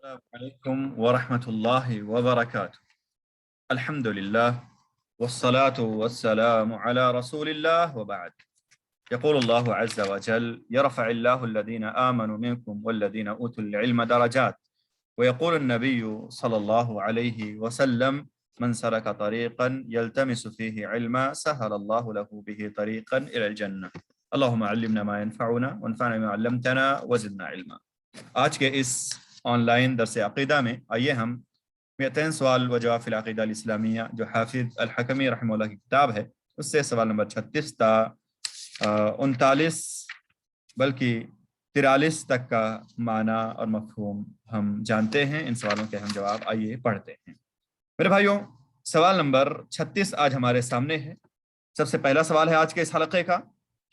السلام عليكم ورحمة الله وبركاته. الحمد لله والصلاة والسلام على رسول الله وبعد. يقول الله عز وجل: يرفع الله الذين آمنوا منكم والذين أوتوا العلم درجات. ويقول النبي صلى الله عليه وسلم: من سلك طريقا يلتمس فيه علما سهل الله له به طريقا إلى الجنة. اللهم علمنا ما ينفعنا وانفعنا بما علمتنا وزدنا علما. آج کے اس آن لائن درس عقیدہ میں آئیے ہم 200 سوال و جواب فی العقیدہ الاسلامیہ جو حافظ الحکمی رحمہ اللہ کی کتاب ہے اس سے سوال نمبر 36 تا 39 بلکہ 43 تک کا معنی اور مفہوم ہم جانتے ہیں۔ ان سوالوں کے ہم جواب آئیے پڑھتے ہیں۔ میرے بھائیوں، سوال نمبر 36 آج ہمارے سامنے ہے۔ سب سے پہلا سوال ہے آج کے اس حلقے کا۔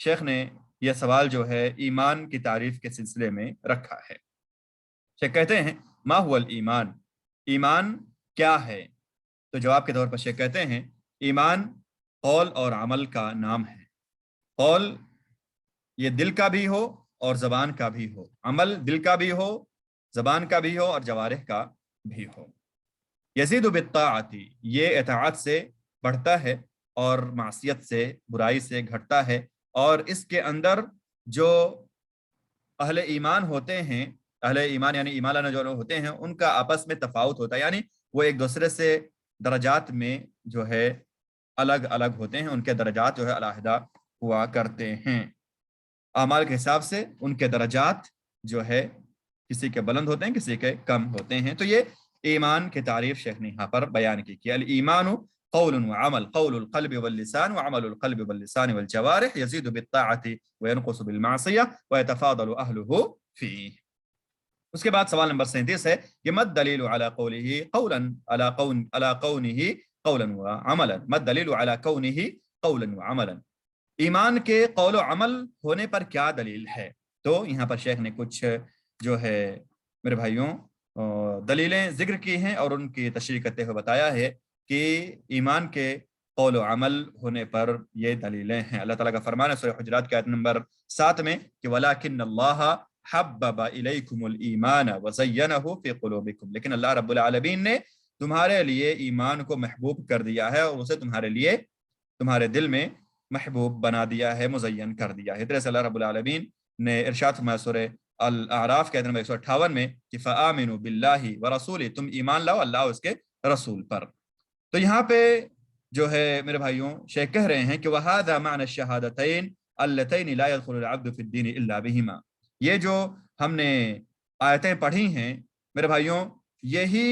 شیخ نے یہ سوال جو ہے ایمان کی تعریف کے سلسلے میں رکھا ہے۔ شیخ کہتے ہیں: ما هو الایمان؟ ایمان کیا ہے؟ تو جواب کے طور پر شیخ کہتے ہیں: ایمان قول اور عمل کا نام ہے۔ قول یہ دل کا بھی ہو اور زبان کا بھی ہو، عمل دل کا بھی ہو، زبان کا بھی ہو اور جوارح کا بھی ہو۔ یزید بالطاعت، یہ اطاعت سے بڑھتا ہے اور معصیت سے، برائی سے گھٹتا ہے، اور اس کے اندر جو اہل ایمان ہوتے ہیں، اہل ایمان یعنی ایمان لانے جو لوگ ہوتے ہیں، ان کا آپس میں تفاوت ہوتا ہے، یعنی وہ ایک دوسرے سے درجات میں جو ہے الگ الگ ہوتے ہیں، ان کے درجات جو ہے علیحدہ ہوا کرتے ہیں۔ اعمال کے حساب سے ان کے درجات جو ہے کسی کے بلند ہوتے ہیں، کسی کے کم ہوتے ہیں۔ تو یہ ایمان کی تعریف شیخ نے یہاں پر بیان کی کہ الایمان قول وعمل، قول القلب واللسان وعمل القلب واللسان والجوارح، يزيد بالطاعة وينقص بالمعصية ويتفاضل أهله فيه۔ اس کے بعد سوال نمبر 37 ہے کہ مد دلیل علی قوله قولا علی قونه قولا وعملا، مد دلیل علی کونه قولا وعملا، ایمان کے قول و عمل ہونے پر کیا دلیل ہے؟ تو یہاں پر شیخ نے کچھ جو ہے میرے بھائیوں دلیلیں ذکر کی ہیں اور ان کی تشریح کرتے ہوئے بتایا ہے کہ ایمان کے قول و عمل ہونے پر یہ دلیلیں ہیں۔ اللہ تعالیٰ کا فرمان ہے سورہ حجرات کی آیت نمبر 7 میں کہ وَلَٰكِنَّ اللَّهَ حَبَّبَ إِلَيْكُمُ الْإِيمَانَ وَزَيَّنَهُ فِي قُلُوبِكُمْ، لیکن اللہ رب العالمین نے تمہارے لیے ایمان کو محبوب کر دیا ہے اور اسے تمہارے لیے تمہارے دل میں محبوب بنا دیا ہے، مزین کر دیا ہے۔ طرح سے اللہ رب العالمین نے ارشاد فرمایا سورہ الاعراف کے آیت نمبر 158 میں کہ فآمنوا باللہ ورسولہ، تم ایمان لاؤ اللہ اور اس کے رسول پر۔ تو یہاں پہ جو ہے میرے بھائیوں شیخ کہہ رہے ہیں کہ وَهَذَا مَعْنَى الشَّهَادَتَيْنِ اللَّتَيْنِ لَا يَدْخُلُ الْعَبْدُ فِي الدِّينِ إِلَّا بِهِمَا، یہ جو ہم نے آیتیں پڑھی ہیں میرے بھائیوں، یہی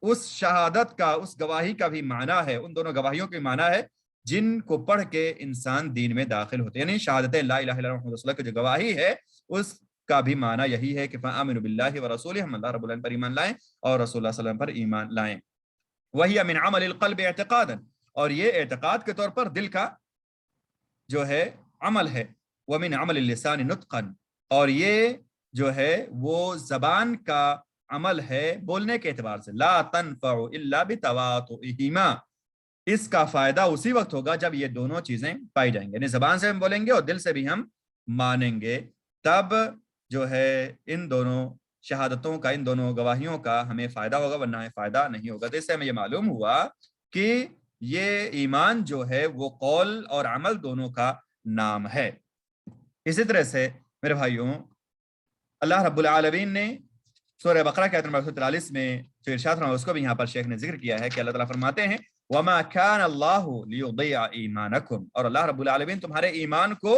اس شہادت کا، اس گواہی کا بھی معنی ہے، ان دونوں گواہیوں کے معنی ہے جن کو پڑھ کے انسان دین میں داخل ہوتے ہیں، یعنی شہادت لا الہ الا اللہ محمد رسول اللہ کی جو گواہی ہے اس کا بھی معنی یہی ہے کہ فآمنوا باللہ ورسولہ، ہم اللہ رب العالمین پر ایمان لائیں اور رسول اللہ صلی اللہ علیہ وسلم پر ایمان لائیں۔ وہی من عمل القلب اعتقادا، اور یہ اعتقاد کے طور پر دل کا جو ہے عمل ہے۔ ومن عمل اللسان نطقا، اور یہ جو ہے وہ زبان کا عمل ہے بولنے کے اعتبار سے۔ لا تنفع الا بتواطؤہما، اس کا فائدہ اسی وقت ہوگا جب یہ دونوں چیزیں پائی جائیں گے، یعنی زبان سے ہم بولیں گے اور دل سے بھی ہم مانیں گے، تب جو ہے ان دونوں شہادتوں کا، ان دونوں گواہیوں کا ہمیں فائدہ ہوگا، ورنہ ہمیں فائدہ نہیں ہوگا۔ تو اس سے ہمیں یہ معلوم ہوا کہ یہ ایمان جو ہے وہ قول اور عمل دونوں کا نام ہے۔ اسی طرح سے میرے بھائیوں اللہ رب العالمین نے سورہ بقرہ کے آیت نمبر 143 میں جو ارشاد فرمایا اس کو بھی یہاں پر شیخ نے ذکر کیا ہے کہ اللہ تعالیٰ فرماتے ہیں وَمَا كَانَ اللَّهُ لِيُضِيعَ إِيمَانَكُمْ، اور اللہ رب العالمین تمہارے ایمان کو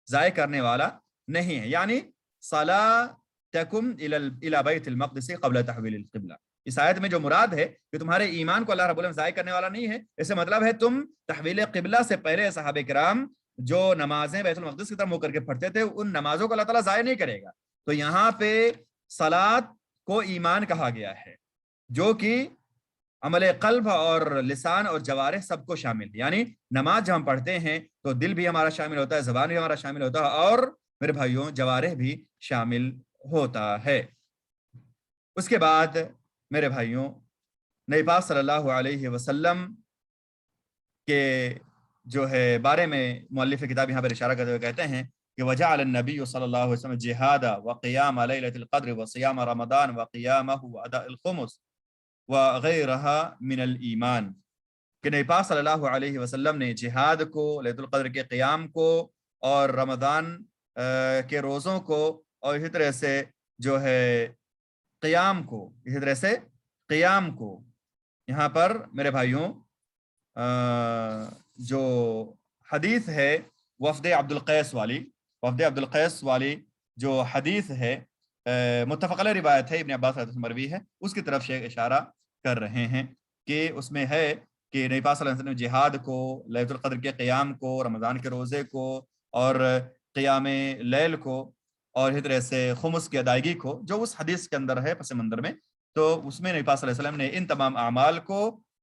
ضائع کرنے والا نہیں ہے، یعنی صَلَاتَكُمْ إِلَى بَيْتِ الْمَقْدِسِ قَبْلَ تَحْوِيلِ الْقِبْلَةِ، اس آیت میں جو مراد ہے کہ تمہارے ایمان کو اللہ رب العالمین ضائع کرنے والا نہیں ہے، اس سے مطلب ہے تم تحویل قبلہ سے پہلے صحابہ کرام جو نمازیں بیت المقدس کی طرف منہ کر کے پڑھتے تھے ان نمازوں کو اللہ تعالیٰ ضائع نہیں کرے گا۔ تو یہاں پہ صلاۃ کو ایمان کہا گیا ہے جو کہ عمل قلب اور لسان اور جوارح سب کو شامل ہے، یعنی نماز جب ہم پڑھتے ہیں تو دل بھی ہمارا شامل ہوتا ہے، زبان بھی ہمارا شامل ہوتا ہے، اور میرے بھائیوں جوارح بھی شامل ہوتا ہے۔ اس کے بعد میرے بھائیوں نبی پاک صلی اللہ علیہ وسلم کے جو ہے بارے میں مؤلف کتاب یہاں پر اشارہ کرتے ہوئے کہتے ہیں کہ وجعل النبی صلی اللہ علیہ وسلم جہاد و قیام لیلۃ القدر و صیام رمضان و قیامہ و اداء الخمس وغیرہ من الایمان، کہ نبی پاک صلی اللہ علیہ وسلم نے جہاد کو، لیلۃ القدر کے قیام کو، اور رمضان کے روزوں کو، اور اسی طرح سے جو ہے قیام کو، اسی طرح سے قیام کو، یہاں پر میرے بھائیوں جو حدیث ہے وفد عبد القیس والی جو حدیث ہے متفق علیہ روایت ہے، ابن عباس رضی اللہ عنہ مروی ہے، اس کی طرف شیخ اشارہ کر رہے ہیں کہ اس میں ہے کہ نبی پاک صلی اللہ علیہ وسلم جہاد کو، لیلۃ القدر کے قیام کو، رمضان کے روزے کو، اور قیام لیل کو، اور اسی طرح سے خمس کی ادائیگی کو، جو اس حدیث کے اندر ہے پس منظر میں، تو اس میں نبی پاک صلی اللہ علیہ وسلم نے ان تمام اعمال کو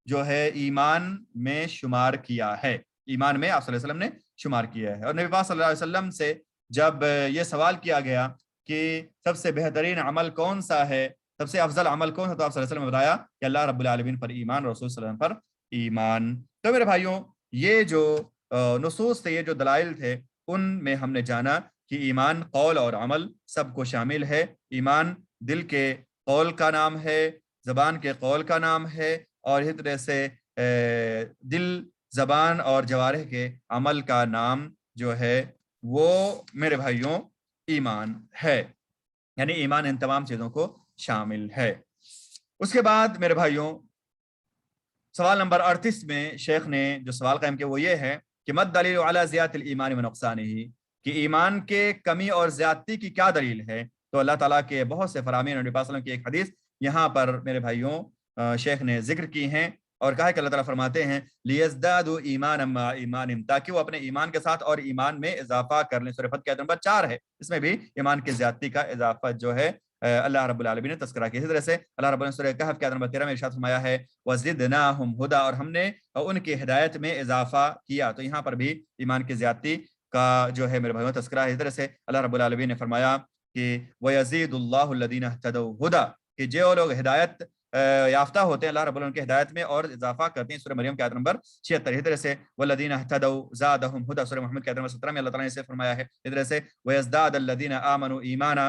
جو ہے ایمان میں شمار کیا ہے، ایمان میں آپ صلی اللہ علیہ وسلم نے شمار کیا ہے۔ اور نبی پاک صلی اللہ علیہ وسلم سے جب یہ سوال کیا گیا کہ سب سے بہترین عمل کون سا ہے، سب سے افضل عمل کون سا، تو آپ صلی اللہ علیہ وسلم نے بتایا کہ اللہ رب العالمین پر ایمان، رسول صلی اللہ علیہ وسلم پر ایمان۔ تو میرے بھائیوں یہ جو نصوص تھے، یہ جو دلائل تھے، ان میں ہم نے جانا کہ ایمان قول اور عمل سب کو شامل ہے۔ ایمان دل کے قول کا نام ہے، زبان کے قول کا نام ہے، اور اسی طرح سے دل، زبان اور جوارح کے عمل کا نام جو ہے وہ میرے بھائیوں ایمان ہے، یعنی ایمان ان تمام چیزوں کو شامل ہے۔ اس کے بعد میرے بھائیوں سوال نمبر 38 میں شیخ نے جو سوال قائم کیا وہ یہ ہے کہ مد دلیل علی زیادت الایمان و نقصانہ، کہ ایمان کے کمی اور زیادتی کی کیا دلیل ہے؟ تو اللہ تعالیٰ کے بہت سے فرامین اور نبی صلی اللہ علیہ وسلم کی ایک حدیث یہاں پر میرے بھائیوں شیخ نے ذکر کی ہیں، اور کہا کہ اللہ تعالیٰ فرماتے ہیں لیزدادوا ایمانا مع ایمانہم، تاکہ وہ اپنے ایمان کے ساتھ اور ایمان میں اضافہ کر لیں۔ سورہ فتح کی آیت نمبر 4 ہے، اس میں بھی ایمان کی زیادتی کا اضافہ جو ہے اللہ رب العالمین نے تذکرہ کیا۔ اسی طرح سے اللہ رب العالمین نے سورہ کہف کی آیت نمبر 13 میں ارشاد فرمایا ہے وزدناہم ہدی، اور ہم نے ان کی ہدایت میں اضافہ کیا۔ تو یہاں پر بھی ایمان کی زیادتی کا جو ہے میرے بھائیوں تذکرہ ہے۔ اسی طرح سے اللہ رب العالمین نے فرمایا کہ وَيَزِيدُ اللَّهُ الَّذِينَ اهْتَدَوْا هُدًى، کہ جو لوگ ہدایت یافتہ ہوتے ہیں اللہ رب العالمین کی ہدایت میں اور اضافہ کرتے ہیں۔ سورہ مریم کی آیت نمبر 76۔ اسی طرح سے وَالَّذِينَ اهْتَدَوْا زَادَهُمْ هُدًى، سورہ محمد کی آیت نمبر 17 میں اللہ تعالیٰ نے اسے فرمایا ہے۔ اسی طرح سے وَيَزْدَادَ الَّذِينَ آمَنُوا ایمانا،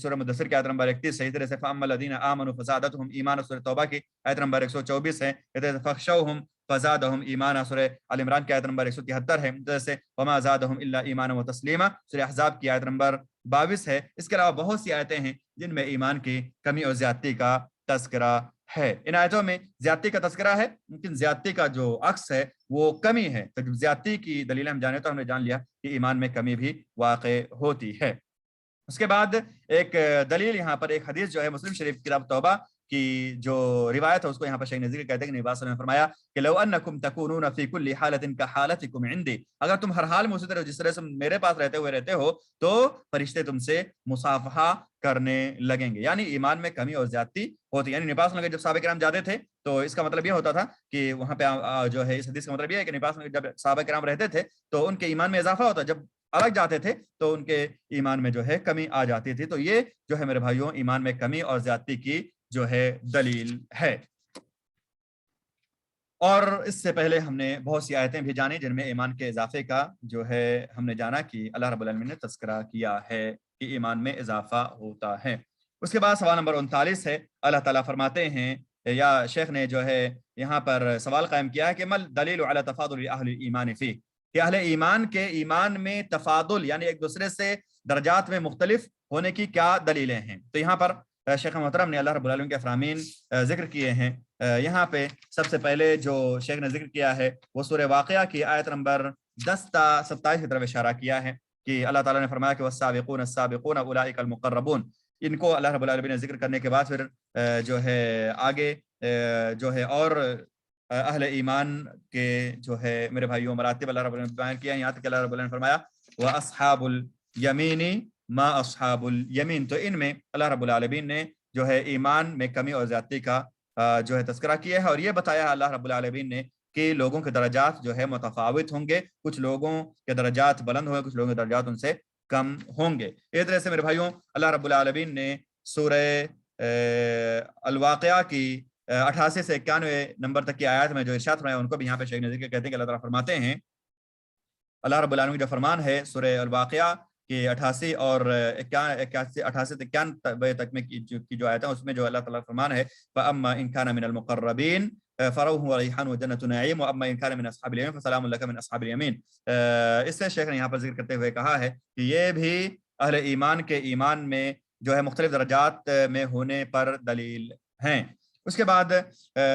سورہ مدثر کی آیت نمبر 31 ہے۔ اسی طرح سے فَأَمَّا الَّذِينَ آمَنُوا فَزَادَتْهُمْ ایمانا، سورہ توبہ کی آیت نمبر 124 ہے۔ اسی طرح سے فَخْشَوْهُمْ فَزَادَهُمْ ایمانا، سورہ آل عمران کی آیت نمبر 173 ہے۔ جیسے وَمَا زَادَهُمْ إِلَّا إِيمَانًا وَتَسْلِيمًا، سورہ احزاب کی آیت نمبر 22 ہے۔ اس کے علاوہ بہت سی آیتیں ہیں جن میں ایمان کی کمی اور زیادتی کا تذکرہ ہے۔ ان آیتوں میں زیادتی کا تذکرہ ہے، لیکن زیادتی کا جو عکس ہے وہ کمی ہے۔ تو جب زیادتی کی دلیل ہم جانے تو ہم نے جان لیا کہ ایمان میں کمی بھی واقع ہوتی ہے۔ اس کے بعد ایک دلیل یہاں پر ایک حدیث جو ہے مسلم شریف کتاب توبہ کی جو روایت ہے اس کو یہاں پر شیخ نے ذکر کہتے ہیں کہ نبی صلی اللہ علیہ وسلم نے فرمایا کہ لو انکم تکونون فی کل حالۃ کحالتکم عندی، اگر تم ہر حال میں اسی طرح جس طرح سے میرے پاس رہتے ہو تو فرشتے تم سے مصافحہ کرنے لگیں گے۔ یعنی ایمان میں کمی اور زیادتی ہوتی ہے۔ یعنی نبی صلی اللہ علیہ وسلم جب صحابہ کرام جاتے تھے تو اس کا مطلب یہ ہوتا تھا کہ وہاں پہ جو ہے اس حدیث کا مطلب یہ ہے کہ نبی صلی اللہ علیہ وسلم جب صحابہ کرام رہتے تھے تو ان کے ایمان میں اضافہ ہوتا، جب الگ جاتے تھے تو ان کے ایمان میں جو ہے کمی آ جاتی تھی۔ تو یہ جو ہے میرے بھائیوں ایمان میں کمی اور زیادتی کی جو ہے دلیل ہے۔ اور اس سے پہلے ہم نے بہت سی آیتیں بھی جانی جن میں ایمان کے اضافے کا جو ہے ہم نے جانا کہ اللہ رب العالمین نے تذکرہ کیا ہے کہ ایمان میں اضافہ ہوتا ہے۔ اس کے بعد سوال نمبر 39 ہے، اللہ تعالیٰ فرماتے ہیں یا شیخ نے جو ہے یہاں پر سوال قائم کیا ہے کہ مل دلیل علی تفاضل اہل ایمان فی، کہ اہل ایمان کے ایمان میں تفاضل یعنی ایک دوسرے سے درجات میں مختلف ہونے کی کیا دلیلیں ہیں۔ تو یہاں پر شیخ محترم نے اللہ رب العالمین کے فرامین ذکر کیے ہیں۔ یہاں پہ سب سے پہلے جو شیخ نے ذکر کیا ہے وہ سورہ واقعہ کی آیت نمبر 10 تا 27 کی طرف اشارہ کیا ہے کہ اللہ تعالیٰ نے فرمایا کہ والسابقون السابقون اولئک المقربون۔ ان کو اللہ رب العالمین نے ذکر کرنے کے بعد پھر جو ہے آگے جو ہے اور اہل ایمان کے جو ہے میرے بھائیوں مراتب اللہ رب العالمین نے بیان کیا ہے، یہاں تک کہ اللہ رب العالمین نے فرمایا واصحاب الیمین ما اصحاب الیمین۔ تو ان میں اللہ رب العالمین نے جو ہے ایمان میں کمی اور زیادتی کا جو ہے تذکرہ کیا ہے، اور یہ بتایا ہے اللہ رب العالمین نے کہ لوگوں کے درجات جو ہے متفاوت ہوں گے، کچھ لوگوں کے درجات بلند ہوں گے، کچھ لوگوں کے درجات ان سے کم ہوں گے۔ اس طرح سے میرے بھائیوں اللہ رب العالمین نے سورہ الواقعہ کی 88 سے 91 نمبر تک کی آیات میں جو ارشاد فرمایا ان کو بھی یہاں پہ شیخ نے ذکر کہتے ہیں کہ اللہ تعالیٰ فرماتے ہیں اللہ رب العالمین کا فرمان ہے سورہ الواقعہ کہ 88 اور 88 سے 91 تک میں کی جو آیت ہے اس میں جو اللہ تعالیٰ فرمان ہے فَأَمَّا إِن كَانَ مِنَ الْمُقَرَّبِينَ فَرَوْحٌ وَرَيْحَانٌ وَجَنَّةُ نَعِيمٍ وَأَمَّا إِن كَانَ مِنْ أَصْحَابِ الْيَمِينِ فَسَلَامٌ لَكَ مِنْ أَصْحَابِ الْيَمِينِ۔ اس سے شیخ نے یہاں پر ذکر کرتے ہوئے کہا ہے کہ یہ بھی اہل ایمان کے ایمان میں جو ہے مختلف درجات میں ہونے پر دلیل ہیں۔ اس کے بعد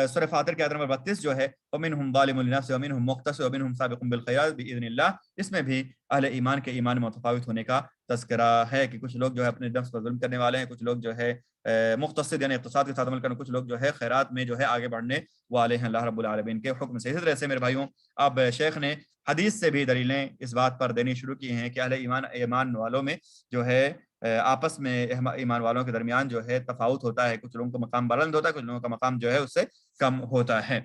سورہ فاطر کے آیت نمبر 32 جو ہے وَمِنْهُمْ ظَالِمٌ لِنَفْسِهِ وَمِنْهُمْ مُقْتَصِدٌ وَمِنْهُمْ سَابِقٌ بِالْخَيْرَاتِ بِإِذْنِ اللَّهِ، اس میں بھی اہل ایمان کے ایمان متفاوت ہونے کا تذکرہ ہے کہ کچھ لوگ جو ہے اپنے نفس پر ظلم کرنے والے ہیں، کچھ لوگ جو ہے مقتصد یعنی اقتصاد کے ساتھ عمل کرنے، کچھ لوگ جو ہے خیرات میں جو ہے آگے بڑھنے والے ہیں اللہ رب العالمین کے حکم سے۔ اسی طرح سے میرے بھائیوں اب شیخ نے حدیث سے بھی دلیلیں اس بات پر دینی شروع کی ہیں کہ اہل ایمان والوں میں جو ہے آپس میں ایمان والوں کے درمیان جو ہے تفاوت ہوتا ہے، کچھ لوگوں کا مقام بلند ہوتا ہے، کچھ لوگوں کا مقام جو ہے اس سے کم ہوتا ہے۔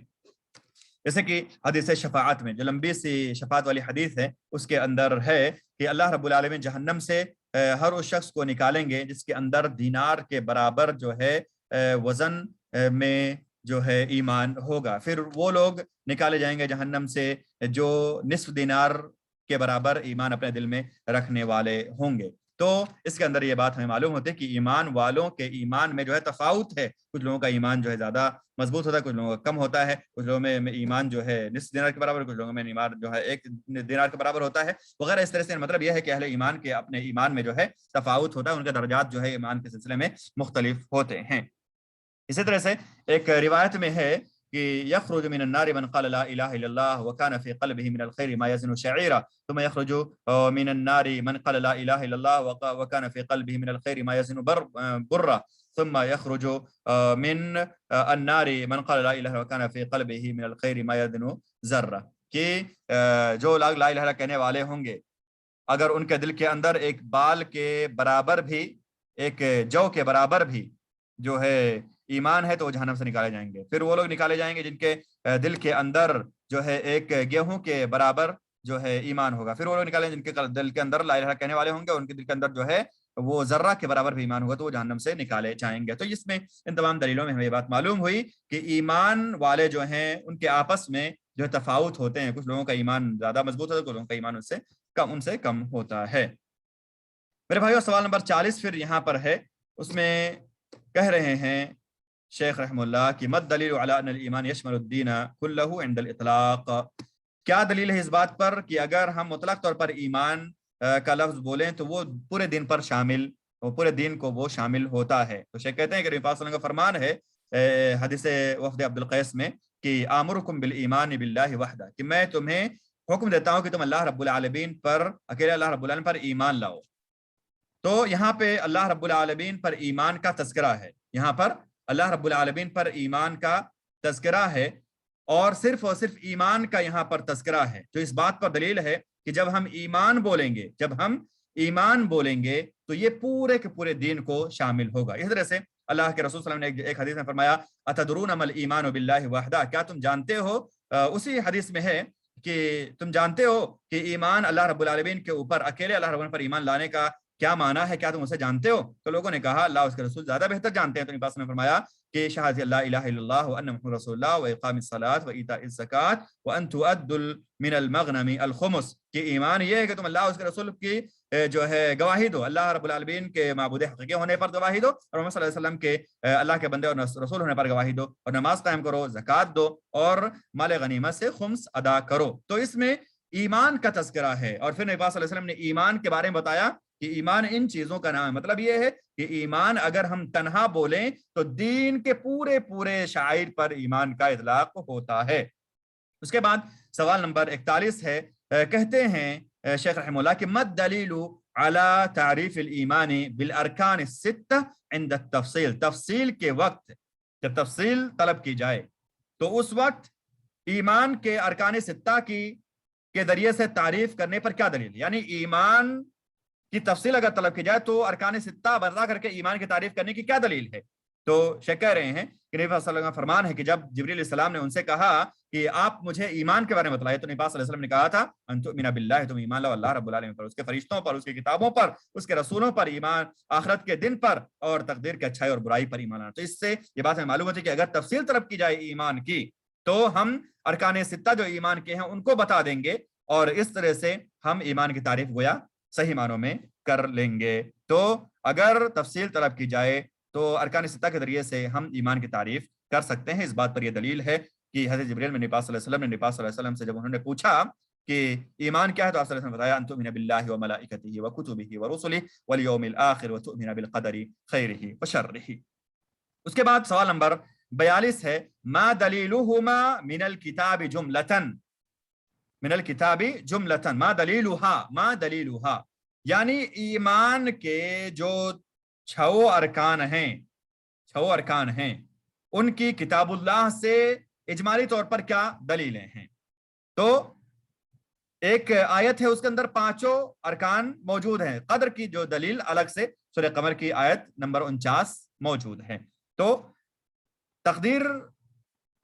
جیسے کہ حدیث شفاعت میں جو لمبی سی شفاعت والی حدیث ہے اس کے اندر ہے کہ اللہ رب العالمین جہنم سے ہر اس شخص کو نکالیں گے جس کے اندر دینار کے برابر جو ہے وزن میں جو ہے ایمان ہوگا، پھر وہ لوگ نکالے جائیں گے جہنم سے جو نصف دینار کے برابر ایمان اپنے دل میں رکھنے والے ہوں گے۔ تو اس کے اندر یہ بات ہمیں معلوم ہوتی ہے کہ ایمان والوں کے ایمان میں جو ہے تفاوت ہے، کچھ لوگوں کا ایمان جو ہے زیادہ مضبوط ہوتا ہے، کچھ لوگوں کا کم ہوتا ہے، کچھ لوگوں میں ایمان جو ہے نصف دینار کے برابر، کچھ لوگوں میں ایمان جو ہے 1 دینار کے برابر ہوتا ہے وغیرہ۔ اس طرح سے مطلب یہ ہے کہ اہل ایمان کے اپنے ایمان میں جو ہے تفاوت ہوتا ہے، ان کے درجات جو ہے ایمان کے سلسلے میں مختلف ہوتے ہیں۔ اسی طرح سے ایک روایت میں ہے کہ یخرج من النار من قال لا الہ الا اللہ وکان فی قلبہ من الخیر ما یزن شعیرا ثم یخرج من النار من قال لا الہ الا اللہ وکان فی قلبہ من الخیر ما یزن برا ثم یخرج من النار من قال لا الہ وکان فی قلبہ من الخیر ما یزن ذرہ، کہ جو لا الہ الا اللہ کہنے والے ہوں گے اگر ان کے دل کے اندر ایک بال کے برابر بھی، ایک جو کے برابر بھی جو ہے ایمان ہے تو وہ جہنم سے نکالے جائیں گے۔ پھر وہ لوگ نکالے جائیں گے جن کے دل کے اندر جو ہے ایک گیہوں کے برابر جو ہے ایمان ہوگا، پھر وہ لوگ نکالے جن کے دل کے اندر لا الہ کہنے والے ہوں گے، ان کے دل کے اندر جو ہے وہ ذرہ کے برابر بھی ایمان ہوگا تو وہ جہنم سے نکالے جائیں گے۔ تو اس میں ان تمام دلیلوں میں ہمیں یہ بات معلوم ہوئی کہ ایمان والے جو ہیں ان کے آپس میں جو ہے تفاوت ہوتے ہیں، کچھ لوگوں کا ایمان زیادہ مضبوط ہوتا ہے، کچھ لوگوں کا ایمان ان سے کم ہوتا ہے۔ میرے بھائیو سوال نمبر 40 پھر یہاں پر ہے، اس میں کہہ رہے ہیں شیخ رحمہ اللہ کی مد دلیل علی ان الایمان یشمل الدین کلہ عند الاطلاق، کیا دلیل ہے اس بات پر کہ اگر ہم مطلق طور پر ایمان کا لفظ بولیں تو وہ پورے دین پر شامل، پورے دین کو وہ شامل ہوتا ہے۔ تو شیخ کہتے ہیں کہ نبی پاک صلی اللہ علیہ وسلم کا فرمان ہے حدیث وفد عبد القیس میں کہ آمرکم بالایمان باللہ وحدہ، کہ میں تمہیں حکم دیتا ہوں کہ تم اللہ رب العالمین پر، اکیلے اللہ رب العالمین پر ایمان لاؤ۔ تو یہاں پہ اللہ رب العالمین پر ایمان کا تذکرہ ہے، یہاں پر اللہ رب العالمین پر ایمان کا تذکرہ ہے، اور صرف ایمان کا یہاں پر تذکرہ ہے، جو اس بات پر دلیل ہے کہ جب ہم ایمان بولیں گے تو یہ پورے کے پورے دین کو شامل ہوگا۔ اس طرح سے اللہ کے رسول صلی اللہ علیہ وسلم نے ایک حدیث میں فرمایا اتدرون ما الایمان باللہ وحدہ، کیا تم جانتے ہو، اسی حدیث میں ہے کہ تم جانتے ہو کہ ایمان اللہ رب العالمین کے اوپر، اکیلے اللہ رب العالمین پر ایمان لانے کا کیا معنی ہے، کیا تم اسے جانتے ہو؟ تو لوگوں نے کہا اللہ اس کے رسول زیادہ بہتر جانتے ہیں۔ تو نبی نے فرمایا کہ شہادت اللہ الہ الا اللہ وان محمد رسول اللہ واقام الصلاۃ وایتاء الزکات وان تؤدوا من المغنم الخمس، کہ ایمان یہ ہے کہ تم اللہ اس کے رسول کی جو ہے گواہی دو، اللہ رب العالمین کے معبود حقیقی ہونے پر گواہی دو، اور محمد صلی اللہ علیہ وسلم کے اللہ کے بندے اور رسول ہونے پر گواہی دو، اور نماز قائم کرو، زکات دو، اور مال غنیمت سے خمس ادا کرو۔ تو اس میں ایمان کا تذکرہ ہے، اور پھر نبی صلی اللہ علیہ وسلم نے ایمان کے بارے میں بتایا کہ ایمان ان چیزوں کا نام ہے۔ مطلب یہ ہے کہ ایمان اگر ہم تنہا بولیں تو دین کے پورے پورے شعائر پر ایمان کا اطلاق ہوتا ہے۔ اس کے بعد سوال نمبر 41 ہے، کہتے ہیں شیخ رحمہ اللہ کہ مد دلیل علی تعریف الایمان بالارکان الستہ عند التفصیل، تفصیل کے وقت جب تفصیل طلب کی جائے تو اس وقت ایمان کے ارکان ستہ کے ذریعے سے تعریف کرنے پر کیا دلیل، یعنی ایمان کی تفصیل اگر طلب کی جائے تو ارکان ستہ بتا کر کے ایمان کی تعریف کرنے کی کیا دلیل ہے؟ تو شیخ کہہ رہے ہیں کہ نبی صلی اللہ علیہ وسلم کا فرمان ہے کہ جب جبریل علیہ السلام نے ان سے کہا کہ آپ مجھے ایمان کے بارے میں بتلائے، تو نبی صلی اللہ علیہ وسلم نے کہا تھا ان تؤمن باللہ، تم ایمان لاؤ اللہ رب العالمین پر، اس کے فرشتوں پر، اس کی کتابوں پر، اس کے رسولوں پر ایمان، آخرت کے دن پر، اور تقدیر کے اچھائی اور برائی پر ایمان لانا۔ تو اس سے یہ بات ہمیں معلوم ہوتی ہے کہ اگر تفصیل طلب کی جائے ایمان کی تو ہم ارکان ستہ جو ایمان کے ہیں ان کو بتا دیں گے، اور اس طرح سے ہم ایمان کی تعریف گویا صحیح معنوں میں کر لیں گے۔ تو اگر تفصیل طلب کی جائے تو ارکان ستہ کے ذریعے سے ہم ایمان کی تعریف کر سکتے ہیں۔ اس بات پر یہ دلیل ہے کہ حضرت جبریل میں نبی صلی اللہ علیہ وسلم نے نبی صلی اللہ علیہ وسلم سے جب انہوں نے پوچھا کہ ایمان کیا ہے تو آپ صلی اللہ علیہ وسلم نے بتایا ان تؤمن باللہ وملائکتہ وکتبہ ورسلہ والیوم الآخر وتؤمن بالقدر خیرہ وشرہ۔ اس کے بعد سوال نمبر 42 ہے ما دلیلہما من الکتاب جملتن، من الکتاب جملتن، ما دلیلہا یعنی ایمان کے جو 6 ارکان ہیں ان کی کتاب اللہ سے اجمالی طور پر کیا دلیلیں ہیں؟ تو ایک آیت ہے اس کے اندر 5 ارکان موجود ہیں، قدر کی جو دلیل الگ سے سورہ قمر کی آیت نمبر 49 موجود ہے۔ تو تقدیر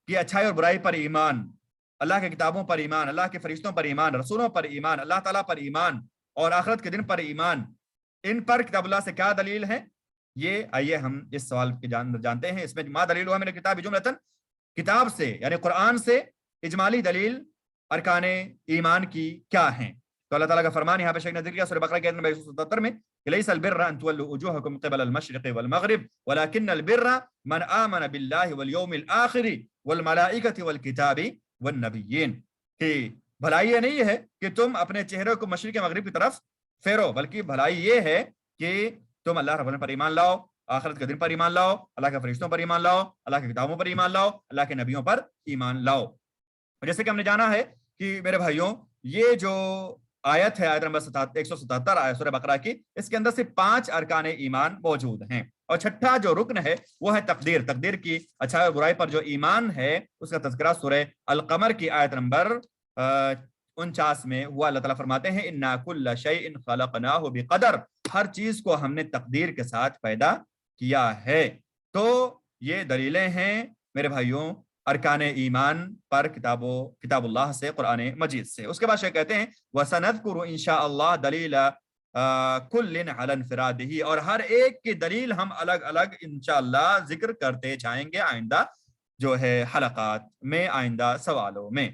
کی اچھائی اور برائی پر ایمان، اللہ کے کتابوں پر ایمان، اللہ کے فرشتوں پر ایمان، رسولوں پر ایمان، اللہ تعالیٰ پر ایمان اور آخرت کے دن پر ایمان، ان پر کتاب اللہ سے کیا دلیل ہے؟ یہ آئیے ہم اس سوال کے جانتے ہیں۔ اس میں ما دلیل ہوا من الکتاب جملتن، کتاب سے یعنی قرآن سے اجمالی دلیل ارکان ایمان کی کیا ہیں؟ تو اللہ تعالیٰ کا فرمان یہاں پہ شیخ نے ذکر کیا سورہ بقرہ کے آیت نمبر 177 میں کہ لیس البر ان تولوا وجوهکم قبل المشرق والمغرب ولكن البر من آمن بالله واليوم الآخر والملائکۃ والکتاب والنبیین، کہ بھلائی یہ نہیں ہے کہ تم اپنے چہرے کو مشرق مغرب کی طرف پھیرو، بلکہ بھلائی یہ ہے کہ تم اللہ رب العالمین پر ایمان لاؤ، آخرت کے دن پر ایمان لاؤ، اللہ کے فرشتوں پر ایمان لاؤ، اللہ کی کتابوں پر ایمان لاؤ، اللہ کے نبیوں پر ایمان لاؤ۔ جیسے کہ ہم نے جانا ہے کہ میرے بھائیوں یہ جو آیت ہے آیت نمبر 177 آیت سورہ بقرہ کی، اس کے اندر سے 5 ارکان ایمان موجود ہیں، اور 6واں جو رکن ہے وہ ہے تقدیر۔ تقدیر کی اچھائی اور برائی پر جو ایمان ہے اس کا تذکرہ سورہ القمر کی آیت نمبر 49 میں ہوا۔ اللہ تعالیٰ فرماتے ہیں انا کل شیء خلقناہ بقدر، ہر چیز کو ہم نے تقدیر کے ساتھ پیدا کیا ہے۔ تو یہ دلیلیں ہیں میرے بھائیوں ارکان ایمان پر کتاب اللہ سے، قرآن مجید سے۔ اس کے بعد شیخ کہتے ہیں وَسَنَذْكُرُ إِنْ شَاءَ اللَّهُ دَلِيلَ كُلٍّ عَلَى انفرادہ، اور ہر ایک کی دلیل ہم الگ الگ انشاءاللہ ذکر کرتے جائیں گے آئندہ جو ہے حلقات میں، آئندہ سوالوں میں۔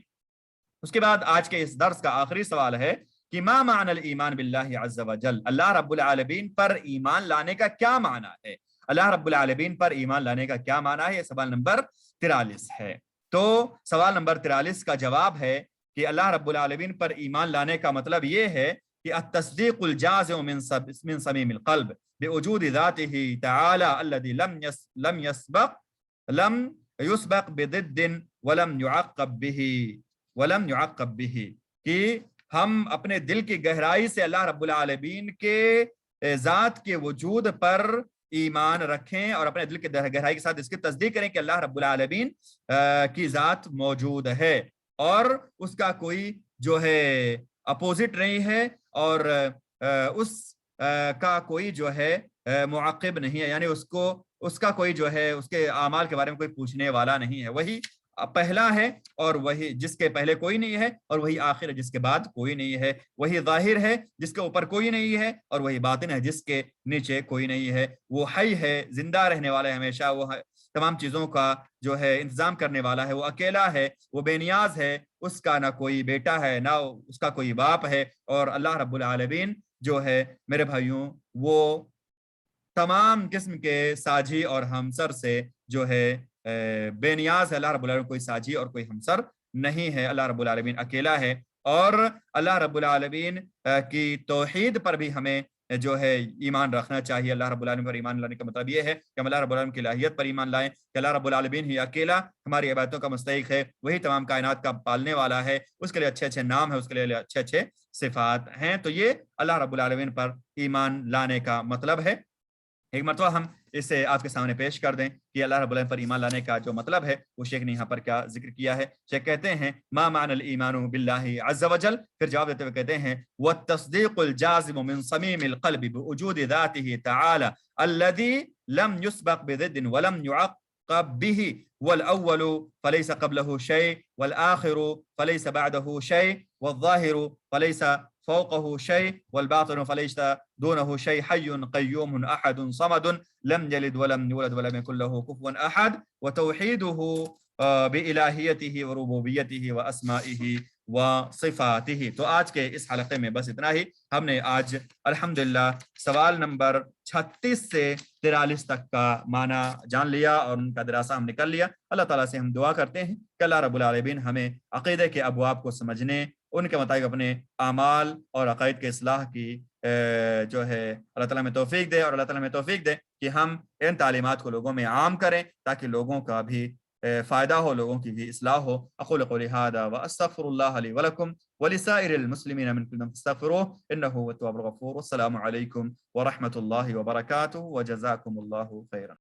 اس کے بعد آج کے اس درس کا آخری سوال ہے کہ ما معنی الایمان باللہ عز وجل، اللہ رب العالمین پر ایمان لانے کا کیا معنی ہے؟ اللہ رب العالمین پر ایمان لانے کا کیا معنی ہے؟ یہ سوال نمبر 43 ہے۔ تو سوال نمبر 43 کا جواب ہے کہ اللہ رب العالمین پر ایمان لانے کا مطلب یہ ہے کہ التصدیق الجازم من صمیم القلب بوجود ذاتہ تعالی الذی لم يسبق بضد ولم يعقب به، کہ ہم اپنے دل کی گہرائی سے اللہ رب العالمین کے ذات کے وجود پر ایمان رکھیں اور اپنے دل کے گہرائی کے ساتھ اس کی تصدیق کریں کہ اللہ رب العالمین کی ذات موجود ہے اور اس کا کوئی جو ہے اپوزٹ نہیں ہے، اور اس کا کوئی جو ہے معقب نہیں ہے، یعنی اس کا کوئی جو ہے اس کے اعمال کے بارے میں کوئی پوچھنے والا نہیں ہے۔ وہی پہلا ہے اور وہی جس کے پہلے کوئی نہیں ہے، اور وہی آخر ہے جس کے بعد کوئی نہیں ہے، وہی ظاہر ہے جس کے اوپر کوئی نہیں ہے، اور وہی باطن ہے جس کے نیچے کوئی نہیں ہے۔ وہ حی ہے، زندہ رہنے والا ہے ہمیشہ، وہ تمام چیزوں کا جو ہے انتظام کرنے والا ہے، وہ اکیلا ہے، وہ بے نیاز ہے، اس کا نہ کوئی بیٹا ہے نہ اس کا کوئی باپ ہے، اور اللہ رب العالمین جو ہے میرے بھائیوں وہ تمام قسم کے ساجی اور ہمسر سے جو ہے بے نیاز ہے۔ اللہ رب العالمین کوئی ساجی اور کوئی ہمسر نہیں ہے، اللہ رب العالمین اکیلا ہے۔ اور اللہ رب العالمین کی توحید پر بھی ہمیں جو ہے ایمان رکھنا چاہیے۔ اللہ رب العالمین پر ایمان لانے کا مطلب یہ ہے کہ ہم اللہ رب العالمین کی الہیت پر ایمان لائیں کہ اللہ رب العالمین ہی اکیلا ہماری عبادتوں کا مستحق ہے، وہی تمام کائنات کا پالنے والا ہے، اس کے لیے اچھے اچھے نام ہیں، اس کے لیے اچھے اچھے صفات ہیں۔ تو یہ اللہ رب العالمین پر ایمان لانے کا مطلب ہے۔ ایک مرتبہ ہم اسے آپ کے سامنے پیش کر دیں کہ اللہ رب العالمین پر ایمان لانے کا جو مطلب ہے وہ شیخ نے یہاں پر کیا ذکر کیا ہے۔ شیخ کہتے ہیں ما معنی الایمان باللہ عز وجل، پھر جواب دیتے ہوئے کہتے ہیں والتصدیق الجازم من صمیم القلب بوجود ذاتہ تعالی الذی لم يسبق بضد ولم يعقب به، والاول فليس قبله شيء والآخر فليس بعده شيء والظاهر فليس فوقه شيء والباطن فليس دونه شيء حي قيوم أحد صمد لم يلد ولم يولد ولم يكن له كفوا أحد، وتوحيده بإلهيته وربوبيته وأسمائه وصفاته۔ تو آج کے اس حلقے میں بس اتنا ہی۔ ہم نے آج الحمدللہ سوال نمبر 36 سے 43 تک کا معنی جان لیا اور ان کا دراسہ ہم نے کر لیا۔ اللہ تعالیٰ سے ہم دعا کرتے ہیں کہ اللہ رب العالمین ہمیں عقیدے کے ابواب کو سمجھنے، ان کے مطابق اپنے اعمال اور عقائد کے اصلاح کی جو ہے اللہ تعالیٰ میں توفیق دے، اور اللہ تعالیٰ میں توفیق دے کہ ہم ان تعلیمات کو لوگوں میں عام کریں تاکہ لوگوں کا بھی فائدہ ہو، لوگوں کی بھی اصلاح ہو۔ اقول قولی ھذا واستغفر اللہ لی ولکم ولسائر المسلمین من کل ذنب فاستغفروہ انہ هو التواب الغفور۔ والسلام علیکم ورحمۃ اللہ وبرکاتہ وجزاکم اللہ خیرا۔